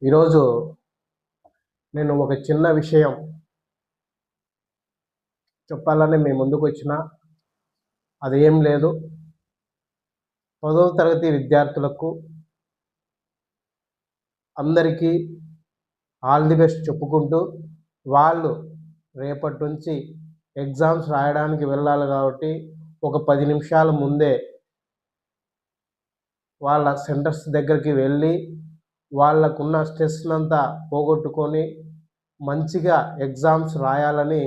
ఈరోజు నేను ఒక చిన్న విషయం చెప్పాలని మీ ముందుకొచ్చిన. అదేం లేదు. 10వ తరగతి విద్యార్థులకు అందరికీ ఆల్ ది బెస్ట్ చెప్పుకుంటూ, వాళ్ళు రేపటి నుంచి ఎగ్జామ్స్ రాయడానికి వెళ్ళాలి కాబట్టి, ఒక 10 నిమిషాల ముందే వాళ్ళ సెంటర్స్ దగ్గరికి వెళ్ళి, వాళ్ళకున్న స్ట్రెస్‌నంతా పోగొట్టుకొని, మంచిగా ఎగ్జామ్స్ రాయాలని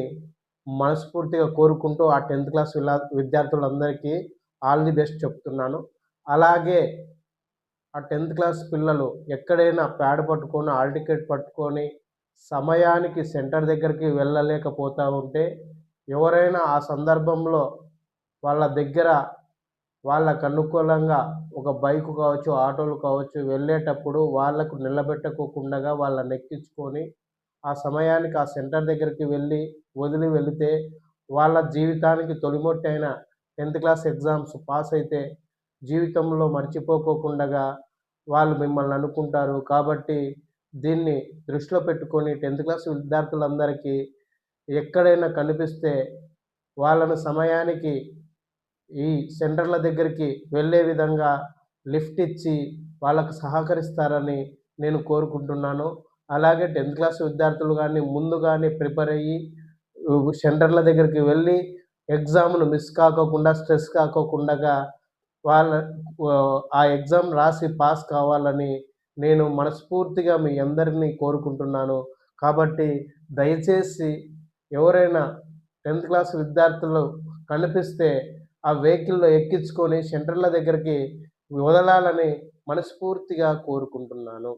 మనస్ఫూర్తిగా కోరుకుంటూ, ఆ 10థ్ క్లాస్ విద్యార్థులందరికీ ఆల్ ది బెస్ట్ చెప్తున్నాను. అలాగే ఆ 10థ్ క్లాస్ పిల్లలు ఎక్కడైనా ప్యాడ్ పట్టుకొని, హాల్ టికెట్ పట్టుకొని, సమయానికి సెంటర్ దగ్గరికి వెళ్ళలేకపోతా ఉంటే, ఎవరైనా ఆ సందర్భంలో వాళ్ళ దగ్గర వాళ్ళకు అనుకూలంగా ఒక బైకు కావచ్చు, ఆటోలు కావచ్చు, వెళ్ళేటప్పుడు వాళ్ళకు నిలబెట్టకోకుండగా వాళ్ళనెక్కించుకొని, ఆ సమయానికి ఆ సెంటర్ దగ్గరికి వదిలి వెళితే, వాళ్ళ జీవితానికి తొలిమెట్టైన 10థ్ క్లాస్ ఎగ్జామ్స్ పాస్ అయితే, జీవితంలో మర్చిపోకోకుండగా వాళ్ళు మిమ్మల్ని అనుకుంటారు. కాబట్టి దీన్ని దృష్టిలో పెట్టుకొని 10థ్ క్లాస్ విద్యార్థులందరికీ ఎక్కడైనా కనిపిస్తే వాళ్ళను సమయానికి ఈ సెంటర్ల దగ్గరికి వెళ్ళే విధంగా లిఫ్ట్ ఇచ్చి వాళ్ళకు సహకరిస్తారని నేను కోరుకుంటున్నాను. అలాగే 10థ్ క్లాస్ విద్యార్థులు గానీ, ముందుగానే ప్రిపేర్ అయ్యి సెంటర్ల దగ్గరికి వెళ్ళి ఎగ్జామ్‌ను మిస్ కాకోకుండా, స్ట్రెస్ కాకోకుండగా వాళ్ళ ఆ ఎగ్జామ్ రాసి పాస్ కావాలని నేను మనస్ఫూర్తిగా మీ అందరిని కోరుకుంటున్నాను. కాబట్టి దయచేసి ఎవరైనా 10థ్ క్లాస్ విద్యార్థులు కనిపిస్తే ఆ వెహికల్‌లో ఎక్కించుకొని సెంటర్ల దగ్గరికి వదలాలని మనస్ఫూర్తిగా కోరుకుంటున్నాను.